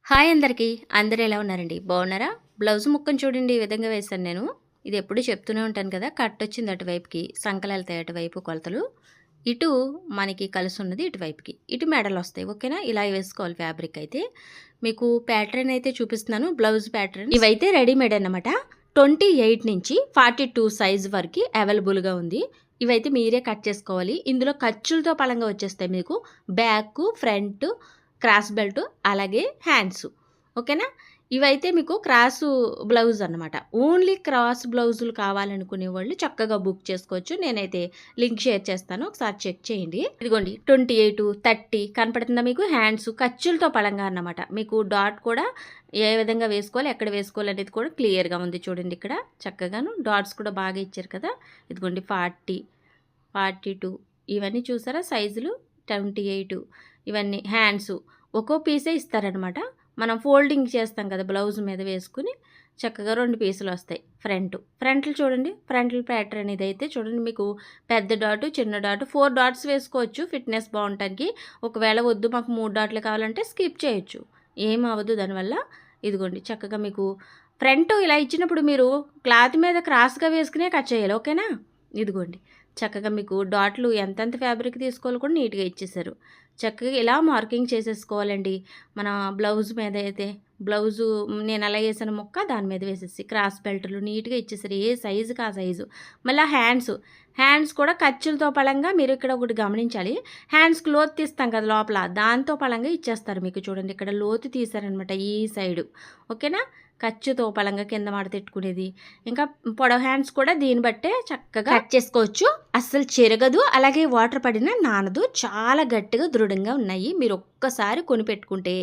Hi అందరికీ. అందరూ ఎలా ఉన్నారండి? బాగున్నారా? బ్లౌజ్ ముక్కను చూడండి ఈ విధంగా వేశాను నేను. ఇది ఎప్పుడు చెప్తూనే ఉంటాను కదా! కట్ వచ్చింది అటువైపుకి, సంకలెళ్తాయి అటువైపు కొలతలు. ఇటు మనకి కలిసున్నది ఇటువైపుకి. ఇటు మెడలొస్తాయి. ఓకేనా? ఇలా వేసుకోవాలి ఫ్యాబ్రిక్ అయితే. మీకు ప్యాటర్న్ అయితే చూపిస్తున్నాను. Blouse pattern. ఇవైతే రెడీమేడ్ అన్నమాట. 28 నుంచి 42 సైజ్ వరకు అవైలబుల్‌గా ఉంది. ఇవైతే మీరే కట్ చేసుకోవాలి. ఇందులో ఖర్చులతో పళంగా వచ్చేస్తాయి మీకు. బ్యాక్, ఫ్రంట్, క్రాస్ బెల్ట్ అలాగే హ్యాండ్స్. ఓకేనా? ఇవైతే మీకు క్రాసు బ్లౌజ్ అన్నమాట. ఓన్లీ క్రాస్ బ్లౌజులు కావాలనుకునే వాళ్ళు చక్కగా బుక్ చేసుకోవచ్చు. నేనైతే లింక్ షేర్ చేస్తాను. ఒకసారి చెక్ చేయండి. ఇదిగోండి 28, 30 కనపడుతుందా మీకు? హ్యాండ్స్ ఖర్చులతో పళంగా అన్నమాట. మీకు డాట్ కూడా ఏ విధంగా వేసుకోవాలి, ఎక్కడ వేసుకోవాలి అనేది కూడా క్లియర్గా ఉంది చూడండి. ఇక్కడ చక్కగాను డాట్స్ కూడా బాగా ఇచ్చారు కదా! ఇదిగోండి 40, 42 ఇవన్నీ చూసారా సైజులు? 28 ఇవన్నీ హ్యాండ్స్ ఒక్కో పీసే ఇస్తారనమాట. మనం ఫోల్డింగ్ చేస్తాం కదా బ్లౌజ్ మీద వేసుకుని చక్కగా 2 పీసులు వస్తాయి. ఫ్రంట్లు చూడండి. ఫ్రంట్లు ప్యాటర్న్ ఇదైతే చూడండి మీకు పెద్ద డాటు, చిన్న డాటు 4 డాట్స్ వేసుకోవచ్చు ఫిట్నెస్ బాగుంటానికి. ఒకవేళ వద్దు మాకు 3 డాట్లు కావాలంటే స్కిప్ చేయొచ్చు, ఏం అవ్వదు దానివల్ల. ఇదిగోండి చక్కగా మీకు ఫ్రంట్ ఇలా ఇచ్చినప్పుడు మీరు క్లాత్ మీద క్రాస్గా వేసుకునే కట్ చేయాలి. ఓకేనా? ఇదిగోండి చక్కగా మీకు డాట్లు ఎంతెంత ఫ్యాబ్రిక్ తీసుకోవాలి కూడా నీట్గా ఇచ్చేసారు. చక్కగా ఇలా మార్కింగ్ చేసేసుకోవాలండి. మన బ్లౌజ్ మీద అయితే బ్లౌజు నేను ఎలా వేసాను ముక్క దాని మీద వేసేసి క్రాస్ బెల్ట్లు నీట్గా ఇచ్చేసారు. ఏ సైజుకి ఆ సైజు. మళ్ళీ హ్యాండ్స్ కూడా ఖర్చులతో పళంగా మీరు ఇక్కడ ఒకటి గమనించాలి. హ్యాండ్స్కి లోతు తీస్తాం కదా లోపల, దాంతో పళంగా ఇచ్చేస్తారు మీకు. చూడండి ఇక్కడ లోతు తీసారనమాట ఈ సైడు. ఓకేనా? ఖర్చుతో పళంగా కింద మాట తిట్టుకునేది. ఇంకా పొడవ హ్యాండ్స్ కూడా దీన్ని బట్టే చక్కగా కట్ చేసుకోవచ్చు. అస్సలు చెరగదు, అలాగే వాటర్ పడినా నానదు. చాలా గట్టిగా దృఢంగా ఉన్నాయి. మీరు ఒక్కసారి కొనిపెట్టుకుంటే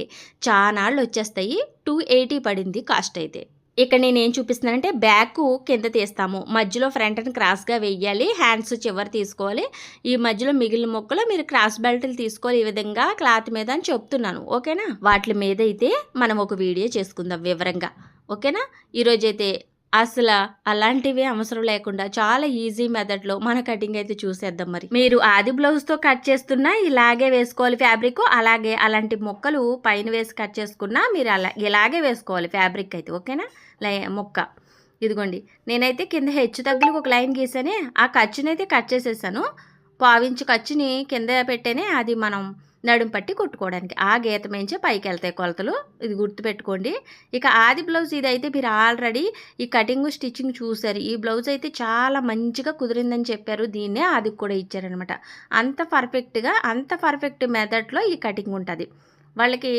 చానాళ్ళు వచ్చేస్తాయి. 280 పడింది కాస్ట్ అయితే. ఇక్కడ నేనేం చూపిస్తున్నానంటే బ్యాక్ కింద తీస్తాము, మధ్యలో ఫ్రంట్ని క్రాస్గా వేయాలి, హ్యాండ్స్ చివరి తీసుకోవాలి. ఈ మధ్యలో మిగిలిన మొక్కలు మీరు క్రాస్ బెల్ట్లు తీసుకోవాలి ఈ విధంగా క్లాత్ మీద అని చెప్తున్నాను. ఓకేనా? వాటి మీద అయితే మనం ఒక వీడియో చేసుకుందాం వివరంగా. ఓకేనా? ఈరోజైతే అసలు అలాంటివి అవసరం లేకుండా చాలా ఈజీ మెథడ్లో మన కటింగ్ అయితే చూసేద్దాం. మరి మీరు ఆది బ్లౌజ్తో కట్ చేస్తున్నా ఇలాగే వేసుకోవాలి ఫ్యాబ్రిక్. అలాగే అలాంటి మొక్కలు పైన వేసి కట్ చేసుకున్నా మీరు ఇలాగే వేసుకోవాలి ఫ్యాబ్రిక్ అయితే. ఓకేనా? మొక్క ఇదిగోండి నేనైతే కింద హెచ్చు తగ్గులకు ఒక లైన్ గీసానే, ఆ ఖర్చునైతే కట్ చేసేసాను. పావించు ఖర్చుని కింద పెట్టేనే అది మనం నడుము పట్టి కుట్టుకోవడానికి. ఆ గీత మించే పైకి వెళ్తాయి కొలతలు. ఇది గుర్తుపెట్టుకోండి. ఇక ఆది బ్లౌజ్ ఇదైతే మీరు ఆల్రెడీ ఈ కటింగ్ స్టిచ్చింగ్ చూసారు. ఈ బ్లౌజ్ అయితే చాలా మంచిగా కుదిరిందని చెప్పారు. దీన్నే ఆదికి కూడా ఇచ్చారనమాట. అంత పర్ఫెక్ట్ మెథడ్లో ఈ కటింగ్ ఉంటుంది. వాళ్ళకి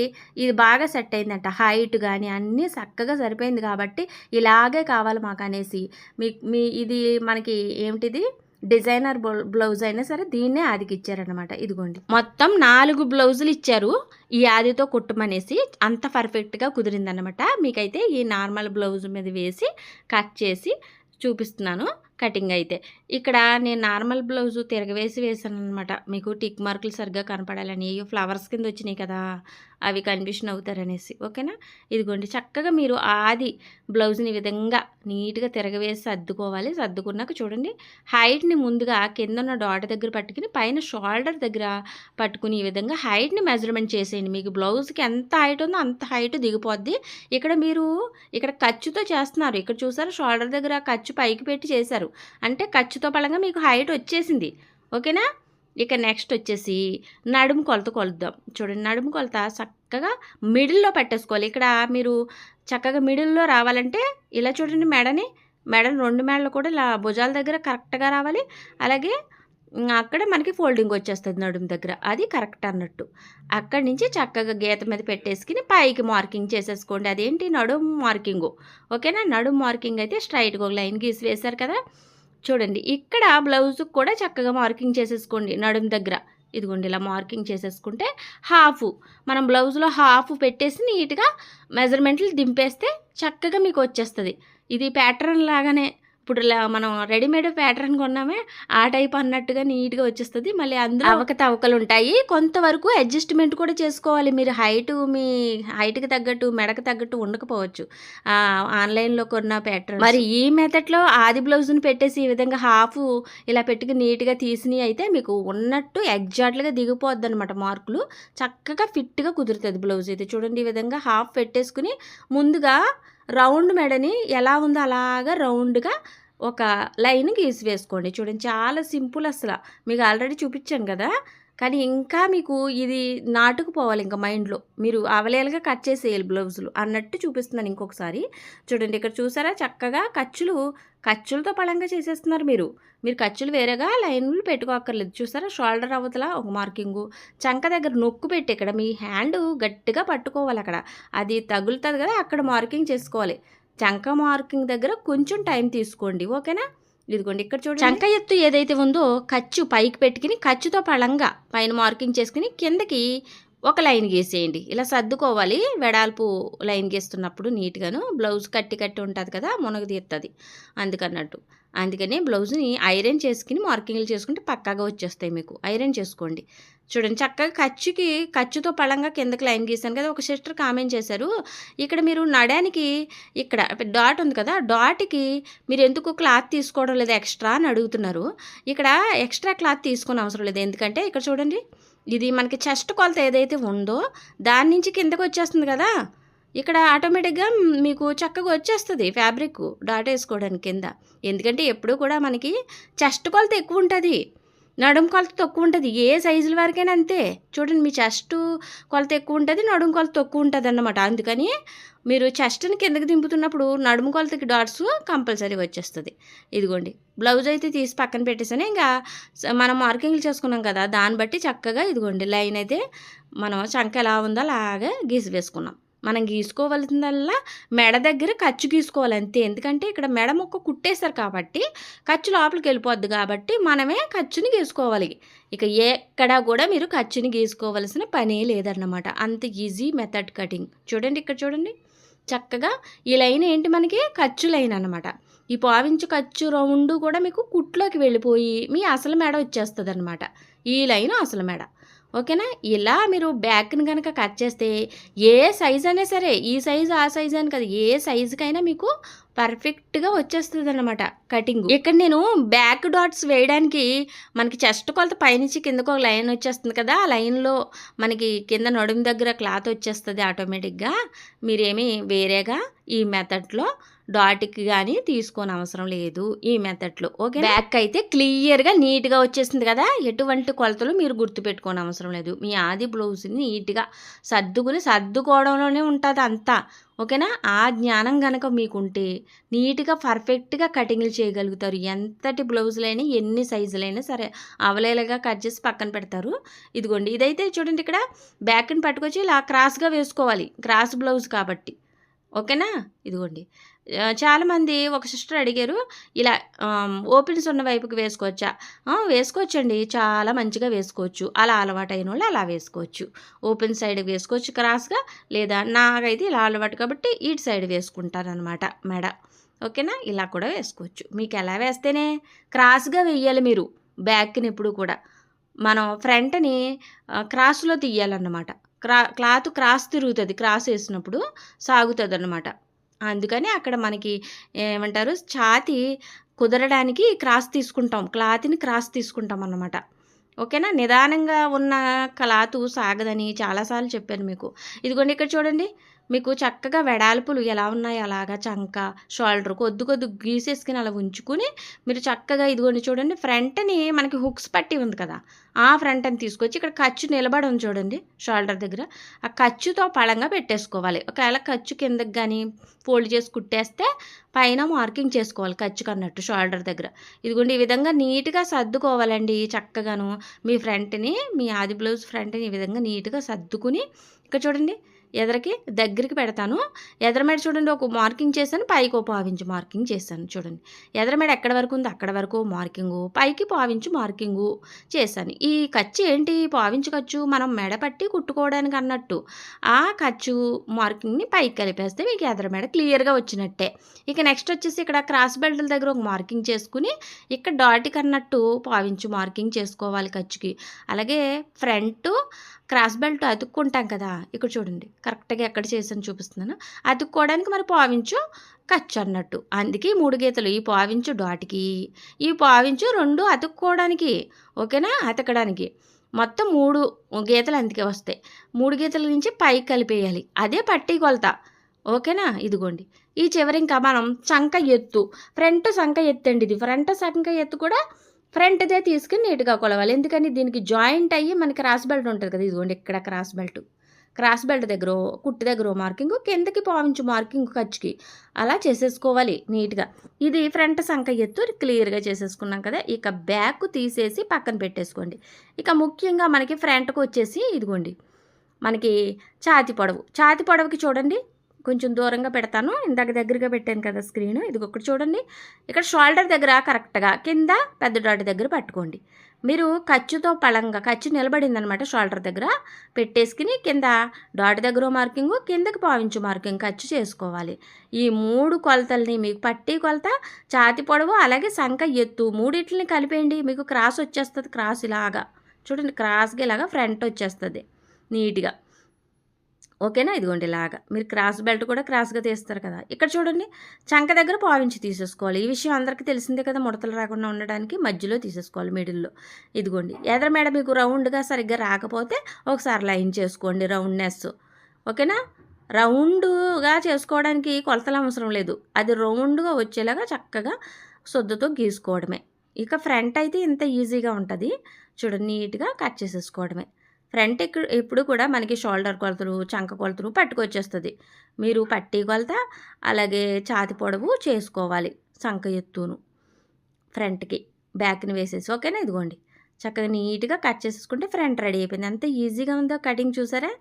ఇది బాగా సెట్ అయిందంట. హైట్ కానీ అన్నీ చక్కగా సరిపోయింది కాబట్టి ఇలాగే కావాలి మాకు అనేసి మీ ఇది మనకి ఏమిటిది డిజైనర్ బ్లౌజ్ అయినా సరే దీన్నే ఆదికి ఇచ్చారనమాట. ఇదిగోండి మొత్తం 4 బ్లౌజులు ఇచ్చారు ఈ ఆదితో కుట్టమనేసి. అంత పర్ఫెక్ట్గా కుదిరిందనమాట. మీకైతే ఈ నార్మల్ బ్లౌజ్ మీద వేసి కట్ చేసి చూపిస్తున్నాను కటింగ్ అయితే. ఇక్కడ నేను నార్మల్ బ్లౌజు తిరగవేసి వేసాను అనమాట. మీకు టిక్ మార్కులు సరిగ్గా కనపడాలని. ఫ్లవర్స్ కింద వచ్చినాయి కదా, అవి కన్ఫ్యూషన్ అవుతారనేసి. ఓకేనా? ఇదిగోండి చక్కగా మీరు ఆది బ్లౌజ్ని ఈ విధంగా నీట్గా తిరగవేసి సర్దుకోవాలి. సర్దుకున్నాక చూడండి హైట్ని ముందుగా కింద ఉన్న డాట్ దగ్గర పట్టుకుని పైన షోల్డర్ దగ్గర పట్టుకుని ఈ విధంగా హైట్ని మెజర్మెంట్ చేసేయండి. మీకు బ్లౌజ్కి ఎంత హైట్ ఉందో అంత హైట్ దిగిపోద్ది. ఇక్కడ ఖర్చుతో చేస్తున్నారు. ఇక్కడ చూసారు షోల్డర్ దగ్గర ఖర్చు పైకి పెట్టి చేశారు అంటే ఖర్చుతో పళంగా మీకు హైట్ వచ్చేసింది. ఓకేనా? ఇక నెక్స్ట్ వచ్చేసి నడుము కొలత కొలుద్దాం. చూడండి నడుము కొలత చక్కగా మిడిల్లో పెట్టేసుకోవాలి. ఇక్కడ మీరు చక్కగా మిడిల్లో రావాలంటే ఇలా చూడండి మెడని 2 మెడలు కూడా ఇలా భుజాల దగ్గర కరెక్ట్గా రావాలి. అలాగే అక్కడ మనకి ఫోల్డింగ్ వచ్చేస్తుంది నడుము దగ్గర, అది కరెక్ట్ అన్నట్టు. అక్కడి నుంచి చక్కగా గీత మీద పెట్టేసుకుని పైకి మార్కింగ్ చేసేసుకోండి. అదేంటి నడుము మార్కింగు. ఓకేనా? నడుము మార్కింగ్ అయితే స్ట్రైట్గా ఒక లైన్ గీసి వేశారు కదా. చూడండి ఇక్కడ బ్లౌజ్కి కూడా చక్కగా మార్కింగ్ చేసేసుకోండి నడుము దగ్గర. ఇదిగోండి ఇలా మార్కింగ్ చేసేసుకుంటే మనం బ్లౌజ్లో హాఫ్ పెట్టేసి నీట్గా మెజర్మెంట్లు దింపేస్తే చక్కగా మీకు వచ్చేస్తుంది. ఇది ప్యాటర్న్ లాగానే ఇప్పుడు మనం రెడీమేడ్ ప్యాటర్న్ కొన్నామే ఆ టైప్ అన్నట్టుగా నీట్గా వచ్చేస్తుంది. మళ్ళీ అందులో అవకతవకలు ఉంటాయి. కొంతవరకు అడ్జస్ట్మెంట్ కూడా చేసుకోవాలి. మీరు మీ హైట్కి తగ్గట్టు మెడకు తగ్గట్టు ఉండకపోవచ్చు ఆన్లైన్లో కొన్న ప్యాటర్న్. మరి ఈ మెథడ్లో ఆది బ్లౌజ్ని పెట్టేసి ఈ విధంగా హాఫ్ ఇలా పెట్టుకుని నీట్గా తీసినవి అయితే మీకు ఉన్నట్టు ఎగ్జాక్ట్గా దిగిపోద్ది అనమాట. మార్కులు చక్కగా ఫిట్గా కుదురుతుంది బ్లౌజ్ అయితే. చూడండి ఈ విధంగా హాఫ్ పెట్టేసుకుని ముందుగా రౌండ్ మెడని ఎలా ఉందో అలాగా రౌండ్గా ఒక లైన్ గీసి వేసుకోండి. చూడండి చాలా సింపుల్ అసలు. మీకు ఆల్రెడీ చూపించాను కదా, కానీ ఇంకా మీకు ఇది నాటుకుపోవాలి ఇంకా మైండ్లో. మీరు అవలేలుగా కట్ చేసేయాలి బ్లౌజులు అన్నట్టు చూపిస్తున్నాను ఇంకొకసారి. చూడండి ఇక్కడ చూసారా చక్కగా ఖర్చులతో పళంగా చేసేస్తున్నారు మీరు. ఖర్చులు వేరేగా లైన్లు పెట్టుకోక్కర్లేదు. చూసారా షోల్డర్ అవతల ఒక మార్కింగు, చంక దగ్గర నొక్కు పెట్టి ఇక్కడ మీ హ్యాండ్ గట్టిగా పట్టుకోవాలి. అక్కడ అది తగులుతుంది కదా, అక్కడ మార్కింగ్ చేసుకోవాలి. చంక మార్కింగ్ దగ్గర కొంచెం టైం తీసుకోండి, ఓకేనా. ఇదిగోండి ఇక్కడ చూడండి చంక ఎత్తు ఏదైతే ఉందో ఖర్చు పైకి పెట్టుకుని ఖర్చుతో పళంగా పైన మార్కింగ్ చేసుకుని కిందకి ఒక లైన్ గీసేయండి. ఇలా సర్దుకోవాలి. వెడల్పు లైన్ గీస్తున్నప్పుడు నీట్గాను బ్లౌజ్ కట్టి ఉంటుంది కదా, మునగ తీస్తుంది అందుకని బ్లౌజ్ని ఐరన్ చేసుకుని మార్కింగ్లు చేసుకుంటే పక్కాగా వచ్చేస్తాయి మీకు. ఐరన్ చేసుకోండి. చూడండి చక్కగా ఖర్చుతో పళంగా కిందకి లైన్ గీసాను కదా. ఒక సిస్టర్ కామెంట్ చేశారు, ఇక్కడ మీరు నడానికి ఇక్కడ డాట్ ఉంది కదా, డాట్కి మీరు ఎందుకు క్లాత్ తీసుకోవడం లేదు ఎక్స్ట్రా అని అడుగుతున్నారు. ఇక్కడ ఎక్స్ట్రా క్లాత్ తీసుకునే అవసరం లేదు. ఎందుకంటే ఇక్కడ చూడండి ఇది మనకి చెస్ట్ కొలత ఏదైతే ఉందో దాని నుంచి కిందకి వచ్చేస్తుంది కదా, ఇక్కడ ఆటోమేటిక్గా మీకు చక్కగా వచ్చేస్తుంది ఫ్యాబ్రిక్ డాట్ వేసుకోవడానికి కింద. ఎందుకంటే ఎప్పుడూ కూడా మనకి చెస్ట్ కొలత ఎక్కువ ఉంటుంది, నడుము కొలత తక్కువ ఉంటుంది. ఏ సైజుల వరకైనా అంతే. చూడండి మీ చెస్ట్ కొలత ఎక్కువ ఉంటుంది, నడుము కొలత తక్కువ ఉంటుంది అన్నమాట. అందుకని మీరు చెస్ట్ని కిందకి దింపుతున్నప్పుడు నడుము కొలతకి డాట్స్ కంపల్సరీ వచ్చేస్తుంది. ఇదిగోండి బ్లౌజ్ అయితే తీసి పక్కన పెట్టేసాను. ఇంకా మనం మార్కింగ్లు చేసుకున్నాం కదా, దాన్ని బట్టి చక్కగా ఇదిగోండి లైన్ అయితే మనం చంక ఎలా ఉందో అలాగే గీసి వేసుకున్నాం. మనం గీసుకోవాల్సిందల్లా మెడ దగ్గర ఖర్చు గీసుకోవాలి అంతే. ఎందుకంటే ఇక్కడ మెడ మొక్క కుట్టేశారు కాబట్టి ఖర్చు లోపలికి వెళ్ళిపోద్ది కాబట్టి మనమే ఖర్చుని గీసుకోవాలి. ఇక ఎక్కడా కూడా మీరు ఖర్చుని గీసుకోవాల్సిన పనే లేదన్నమాట. అంత ఈజీ మెథడ్ కటింగ్. చూడండి ఇక్కడ చూడండి చక్కగా ఈ లైన్ ఏంటి మనకి ఖర్చు లైన్ అనమాట. ఈ పావించు ఖర్చు రౌండ్ కూడా మీకు కుట్లోకి వెళ్ళిపోయి మీ అసలు మెడ వచ్చేస్తుంది అనమాట. ఈ లైన్ అసలు మెడ, ఓకేనా. ఇలా మీరు బ్యాక్ని కనుక కట్ చేస్తే ఏ సైజ్ అయినా సరే, ఈ సైజు ఆ సైజు అని కదా, ఏ సైజుకైనా మీకు పర్ఫెక్ట్గా వచ్చేస్తుంది అనమాట కటింగ్. ఇక్కడ నేను బ్యాక్ డాట్స్ వేయడానికి మనకి చెస్ట్ కొలత పైనుంచి కిందకు ఒక లైన్ వచ్చేస్తుంది కదా, ఆ లైన్లో మనకి కింద నడుము దగ్గర క్లాత్ వచ్చేస్తుంది ఆటోమేటిక్గా. మీరేమీ వేరేగా ఈ మెథడ్లో డాట్కి కానీ తీసుకోని అవసరం లేదు ఈ మెథడ్లో, ఓకే. బ్యాక్ అయితే క్లియర్గా నీట్గా వచ్చేసింది కదా, ఎటువంటి కొలతలు మీరు గుర్తుపెట్టుకోని అవసరం లేదు. మీ ఆది బ్లౌజ్ని నీట్గా సర్దుకోవడంలోనే ఉంటుంది అంతా, ఓకేనా. ఆ జ్ఞానం కనుక మీకుంటే నీట్గా పర్ఫెక్ట్గా కటింగ్లు చేయగలుగుతారు. ఎంతటి బ్లౌజులైనా ఎన్ని సైజులైనా సరే అవలేలుగా కట్ చేసి పక్కన పెడతారు. ఇదిగోండి ఇదైతే చూడండి ఇక్కడ బ్యాక్ని పట్టుకొచ్చి ఇలా క్రాస్గా వేసుకోవాలి, క్రాస్ బ్లౌజ్ కాబట్టి, ఓకేనా. ఇదిగోండి చాలామంది ఒక సిస్టర్ అడిగారు ఇలా ఓపెన్స్ ఉన్న వైపుకి వేసుకోవచ్చా? వేసుకోవచ్చండి, చాలా మంచిగా వేసుకోవచ్చు. అలా అలవాటైన వాళ్ళు అలా వేసుకోవచ్చు. ఓపెన్ సైడ్ వేసుకోవచ్చు క్రాస్గా, లేదా నాకైతే ఇలా అలవాటు కాబట్టి ఇటు సైడ్ వేసుకుంటాను అనమాట మెడ, ఓకేనా. ఇలా కూడా వేసుకోవచ్చు. మీకు ఎలా వేస్తేనే క్రాస్గా వేయాలి మీరు బ్యాక్ని ఎప్పుడు కూడా. మనం ఫ్రంట్ని క్రాస్లో తీయాలన్నమాట. క్లాత్ క్రాస్ తిరుగుతుంది, క్రాస్ వేసినప్పుడు సాగుతుంది అన్నమాట. అందుకని అక్కడ మనకి ఏమంటారు ఛాతీ కుదరడానికి క్రాస్ తీసుకుంటాం, క్లాత్ని క్రాస్ తీసుకుంటాం అన్నమాట, ఓకేనా. నిదానంగా ఉన్న క్లాత్ సాగదని చాలాసార్లు చెప్పాను మీకు. ఇదిగోండి ఇక్కడ చూడండి మీకు చక్కగా వెడల్పులు ఎలా ఉన్నాయి అలాగా చంక షోల్డర్ కొద్ది గీసేసుకుని అలా ఉంచుకుని మీరు చక్కగా ఇదిగోండి చూడండి ఫ్రంట్ని మనకి హుక్స్ పట్టి ఉంది కదా, ఆ ఫ్రంట్ని తీసుకొచ్చి ఇక్కడ ఖర్చు నిలబడి ఉంది చూడండి షోల్డర్ దగ్గర, ఆ ఖర్చుతో పళంగా పెట్టేసుకోవాలి. ఒకవేళ ఖర్చు కిందకి కానీ ఫోల్డ్ చేసి కుట్టేస్తే పైన మార్కింగ్ చేసుకోవాలి ఖర్చుకు అన్నట్టు షోల్డర్ దగ్గర. ఇదిగోండి ఈ విధంగా నీట్గా సర్దుకోవాలండి చక్కగాను. మీ ఫ్రంట్ని మీ ఆది బ్లౌజ్ ఫ్రంట్ని ఈ విధంగా నీట్గా సర్దుకుని ఇక్కడ చూడండి ఎదరికి దగ్గరికి పెడతాను. ఎదరమెడ చూడండి ఒక మార్కింగ్ చేశాను, పైకి ఓ పావించి మార్కింగ్ చేశాను చూడండి. ఎదరమెడ ఎక్కడ వరకు ఉందో అక్కడ వరకు మార్కింగు, పైకి పావించి మార్కింగు చేశాను. ఈ ఖర్చు ఏంటి, పావించి ఖర్చు మనం మెడ పట్టి కుట్టుకోవడానికి అన్నట్టు. ఆ ఖర్చు మార్కింగ్ని పైకి కలిపేస్తే మీకు ఎదరమెడ క్లియర్గా వచ్చినట్టే. ఇక నెక్స్ట్ వచ్చేసి ఇక్కడ క్రాస్ బెల్ట్ల దగ్గర ఒక మార్కింగ్ చేసుకుని ఇక్కడ డాట్కి అన్నట్టు పావించి మార్కింగ్ చేసుకోవాలి ఖర్చుకి. అలాగే ఫ్రంట్ క్రాస్ బెల్ట్ అతుక్కుంటాం కదా, ఇక్కడ చూడండి కరెక్ట్గా ఎక్కడ చేసాను చూపిస్తున్నాను. అతుక్కోవడానికి మరి పావించు ఖర్చు అన్నట్టు. అందుకే 3 గీతలు, ఈ పావించు డాట్కి, ఈ పావించు 2 అతుక్కోవడానికి, ఓకేనా, అతకడానికి. మొత్తం 3 గీతలు అందుకే వస్తాయి. 3 గీతల నుంచి పైకి కలిపేయాలి. అదే పట్టీ కొలత, ఓకేనా. ఇదిగోండి ఈ చివరి ఇంకా మనం చంక ఎత్తు, ఫ్రంట్ సంక ఎత్తు అండి ఇది. ఫ్రంట్ సంక ఎత్తు కూడా ఫ్రంట్దే తీసుకుని నీట్గా కొలవాలి. ఎందుకని దీనికి జాయింట్ అయ్యి మనకి క్రాస్ బెల్ట్ ఉంటుంది కదా, ఇదిగోండి ఇక్కడ క్రాస్ బెల్ట్ దగ్గర కుట్టు దగ్గర మార్కింగ్, కిందకి పావించు మార్కింగ్ ఖర్చుకి, అలా చేసేసుకోవాలి నీట్గా. ఇది ఫ్రంట్ సంక ఎత్తు క్లియర్గా చేసేసుకున్నాం కదా. ఇక బ్యాక్ తీసేసి పక్కన పెట్టేసుకోండి. ఇక ముఖ్యంగా మనకి ఫ్రంట్కి వచ్చేసి ఇదిగోండి మనకి ఛాతీ పొడవుకి చూడండి కొంచెం దూరంగా పెడతాను. ఇందాక దగ్గరగా పెట్టాను కదా స్క్రీన్, ఇది ఒకటి చూడండి. ఇక్కడ షోల్డర్ దగ్గర కరెక్ట్గా కింద పెద్ద డాట్ దగ్గర పట్టుకోండి. మీరు ఖర్చుతో పళంగా ఖర్చు నిలబడిందనమాట, షోల్డర్ దగ్గర పెట్టేసుకుని కింద డాట్ దగ్గర మార్కింగు, కిందకి పావించు మార్కింగ్ ఖర్చు చేసుకోవాలి. ఈ 3 కొలతల్ని మీకు పట్టీ కొలత, ఛాతీ పొడవు, అలాగే సంక ఎత్తు మూడిట్లని కలిపేయండి. మీకు క్రాస్ వచ్చేస్తుంది. క్రాస్ ఇలాగా చూడండి, క్రాస్గా ఇలాగా ఫ్రంట్ వచ్చేస్తుంది నీట్గా, ఓకేనా. ఇదిగోండి ఇలాగా మీరు క్రాస్ బెల్ట్ కూడా క్రాస్గా తీస్తారు కదా. ఇక్కడ చూడండి చంక దగ్గర పావించి తీసేసుకోవాలి. ఈ విషయం అందరికీ తెలిసిందే కదా, ముడతలు రాకుండా ఉండడానికి మధ్యలో తీసేసుకోవాలి, మిడిల్లో. ఇదిగోండి ఎదర మేడ మీకు రౌండ్గా సరిగ్గా రాకపోతే ఒకసారి లైన్ చేసుకోండి, రౌండ్నెస్, ఓకేనా. రౌండ్గా చేసుకోవడానికి కొలతలు అవసరం లేదు, అది రౌండ్గా వచ్చేలాగా చక్కగా సొద్దుతో గీసుకోవడమే. ఇక ఫ్రంట్ అయితే ఇంత ఈజీగా ఉంటుంది చూడండి, నీట్గా కట్ చేసేసుకోవడమే. ఫ్రంట్ ఎప్పుడు కూడా మనకి షోల్డర్ కొలతలు, చంక కొలతలు పట్టుకొచ్చేస్తుంది. మీరు పట్టీ కొలత అలాగే ఛాతీ పొడవు చేసుకోవాలి, సంక ఎత్తును ఫ్రంట్కి బ్యాక్ని వేసేసి, ఓకేనా. ఇదిగోండి చక్కగా నీట్గా కట్ చేసేసుకుంటే ఫ్రంట్ రెడీ అయిపోయింది. అంత ఈజీగా ఉందో కటింగ్, చూసారా.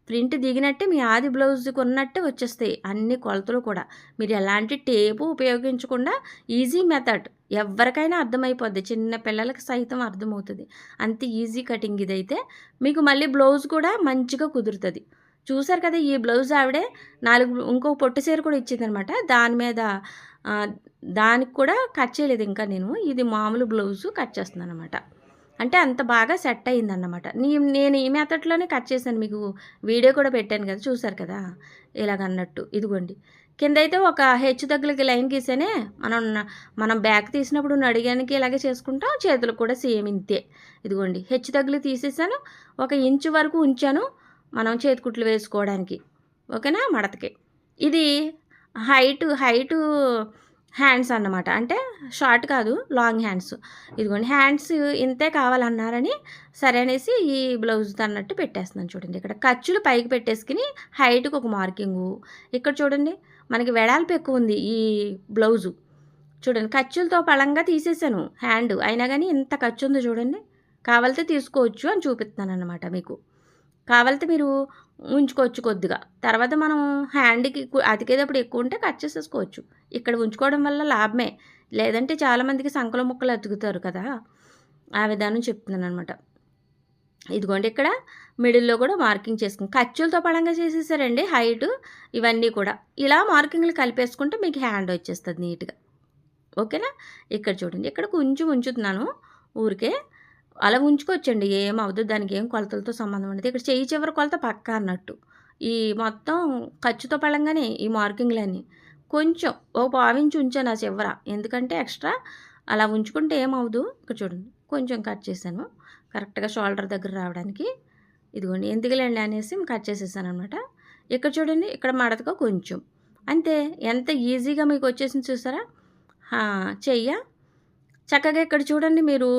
ప్రింట్ దిగినట్టే మీ ఆది బ్లౌజ్కి ఉన్నట్టే వచ్చేస్తాయి అన్ని కొలతలు కూడా. మీరు ఎలాంటి టేపు ఉపయోగించకుండా ఈజీ మెథడ్, ఎవరికైనా అర్థమైపోద్ది, చిన్న పిల్లలకి సైతం అర్థమవుతుంది. అంత ఈజీ కటింగ్ ఇదైతే. మీకు మళ్ళీ బ్లౌజ్ కూడా మంచిగా కుదురుతుంది. చూసారు కదా, ఈ బ్లౌజ్ ఆవిడే 4 ఇంకో పొట్టు చీర కూడా ఇచ్చిందనమాట. దాని మీద దానికి కూడా కట్ చేయలేదు ఇంకా నేను, ఇది మామూలు బ్లౌజు కట్ చేస్తున్నాను అనమాట. అంటే అంత బాగా సెట్ అయ్యిందన్నమాట. నేను ఈ మెథడ్లోనే కట్ చేశాను, మీకు వీడియో కూడా పెట్టాను కదా, చూసారు కదా ఇలాగన్నట్టు. ఇదిగోండి కింద అయితే ఒక హెచ్చు తగ్గులకి లైన్ గీసానే. మనం బ్యాక్ తీసినప్పుడు నడిగానికి ఇలాగే చేసుకుంటాం, చేతులకు కూడా సేమ్ ఇంతే. ఇదిగోండి హెచ్చు తగ్గులు తీసేసాను, 1 ఇంచు వరకు ఉంచాను మనం చేతికుట్లు వేసుకోవడానికి, ఓకేనా, మడతకి. ఇది హైటు హ్యాండ్స్ అన్నమాట, అంటే షార్ట్ కాదు, లాంగ్ హ్యాండ్స్. ఇదిగోండి హ్యాండ్స్ ఇంతే కావాలన్నారని సరే అనేసి ఈ బ్లౌజ్ అన్నట్టు పెట్టేస్తున్నాను. చూడండి ఇక్కడ ఖర్చులు పైకి పెట్టేసుకుని హైట్కి ఒక మార్కింగు. ఇక్కడ చూడండి మనకి వెడల్పు ఎక్కువ ఉంది ఈ బ్లౌజు, చూడండి ఖర్చులతో పళంగా తీసేసాను హ్యాండ్, అయినా కానీ ఇంత ఖర్చు ఉందో చూడండి. కావాలితే తీసుకోవచ్చు అని చూపిస్తున్నాను అన్నమాట మీకు. కావాలితే మీరు ఉంచుకోవచ్చు కొద్దిగా, తర్వాత మనం హ్యాండ్కి అతికేటప్పుడు ఎక్కువ ఉంటే కట్ చేసేసుకోవచ్చు. ఇక్కడ ఉంచుకోవడం వల్ల లాభమే, లేదంటే చాలామందికి సంకల ముక్కలు అతుకుతారు కదా, ఆ విధానం చెప్తున్నాను అనమాట. ఇదిగోండి ఇక్కడ మిడిల్లో కూడా మార్కింగ్ చేసుకుని ఖర్చులతో పడంగా చేసేసారండి హైటు. ఇవన్నీ కూడా ఇలా మార్కింగ్లు కలిపేసుకుంటే మీకు హ్యాండ్ వచ్చేస్తుంది నీట్గా, ఓకేనా. ఇక్కడ చూడండి ఇక్కడ కొంచెం ఉంచుతున్నాను ఊరికే, అలా ఉంచుకోవచ్చండి, ఏమవుద్దు, దానికి ఏం కొలతలతో సంబంధం ఉండదు. ఇక్కడ చెయ్యి చివరి కొలత పక్క అన్నట్టు. ఈ మొత్తం ఖర్చుతో పడంగానే ఈ మార్కింగ్లన్నీ కొంచెం 1 పావించి ఉంచాను ఆ చివర, ఎందుకంటే ఎక్స్ట్రా అలా ఉంచుకుంటే ఏమవుదు. ఇక్కడ చూడండి కొంచెం కట్ చేశాను కరెక్ట్గా షోల్డర్ దగ్గర రావడానికి. ఇదిగోండి ఎందుకులేండి అనేసి కట్ చేసేసాను అనమాట. ఇక్కడ చూడండి ఇక్కడ మడతగా కొంచెం అంతే, ఎంత ఈజీగా మీకు వచ్చేసింది చూసారా. చెయ్య చక్కగా ఇక్కడ చూడండి మీరు.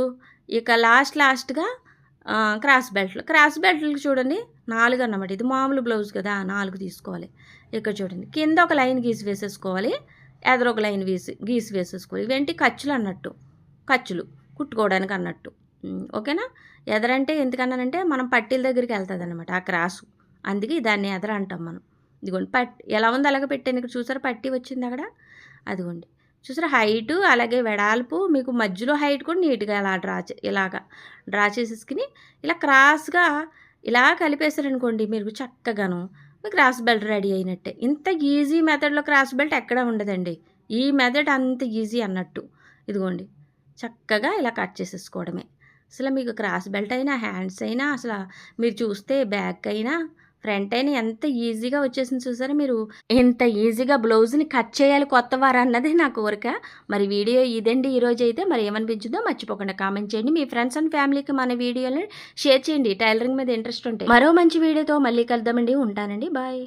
ఇక లాస్ట్గా క్రాస్ బెల్ట్లకి చూడండి 4 అన్నమాట. ఇది మామూలు బ్లౌజ్ కదా, 4 తీసుకోవాలి. ఇక్కడ చూడండి కింద ఒక లైన్ గీసి వేసేసుకోవాలి, ఎదర ఒక లైన్ గీసి వేసేసుకోవాలి. ఇవేంటి ఖర్చులు అన్నట్టు, ఖర్చులు కుట్టుకోవడానికి అన్నట్టు, ఓకేనా. ఎదరంటే ఎందుకన్నానంటే మనం పట్టీల దగ్గరికి వెళ్తుంది అనమాట ఆ క్రాసు, అందుకే దాన్ని ఎదర అంటాం మనం. ఇదిగోండి ఎలా ఉందో అలాగే పెట్టాను. ఇక్కడ చూసారా పట్టీ వచ్చింది అక్కడ. అదిగోండి. చూసారా హైటు అలాగే వెడల్పు మీకు మధ్యలో హైట్ కూడా నీట్‌గా ఇలా ఇలాగా డ్రా చేసేసుకొని ఇలా క్రాస్‌గా ఇలా కలిపేసారనుకోండి మీరు చక్కగాను మీ క్రాస్ బెల్ట్ రెడీ అయినట్టే. ఇంత ఈజీ మెథడ్‌లో క్రాస్ బెల్ట్ ఎక్కడా ఉండదండి. ఈ మెథడ్ అంత ఈజీ అన్నట్టు. ఇదిగోండి. చక్కగా ఇలా కట్ చేసేసుకోవడమే. అసలు మీకు క్రాస్ బెల్ట్ అయినా, హ్యాండ్స్ అయినా అసల మీరు చూస్తే బ్యాక్ అయినా, ఫ్రంట్ అయినా ఎంత ఈజీగా వచ్చేసింది చూసారా మీరు. ఇంత ఈజీగా బ్లౌజ్‌ని కట్ చేయాలి కొత్తవారన్నదే నా కోరిక. మరి వీడియో ఇదండి ఈరోజైతే. మరి ఏమనిపించిందో మర్చిపోకుండా కామెంట్ చేయండి. మీ ఫ్రెండ్స్ అండ్ ఫ్యామిలీకి మన వీడియోని షేర్ చేయండి. టైలరింగ్ మీద ఇంట్రెస్ట్ ఉంటే. మరో మంచి వీడియోతో మళ్ళీ కలుద్దామండి. ఉంటానండి. బాయ్.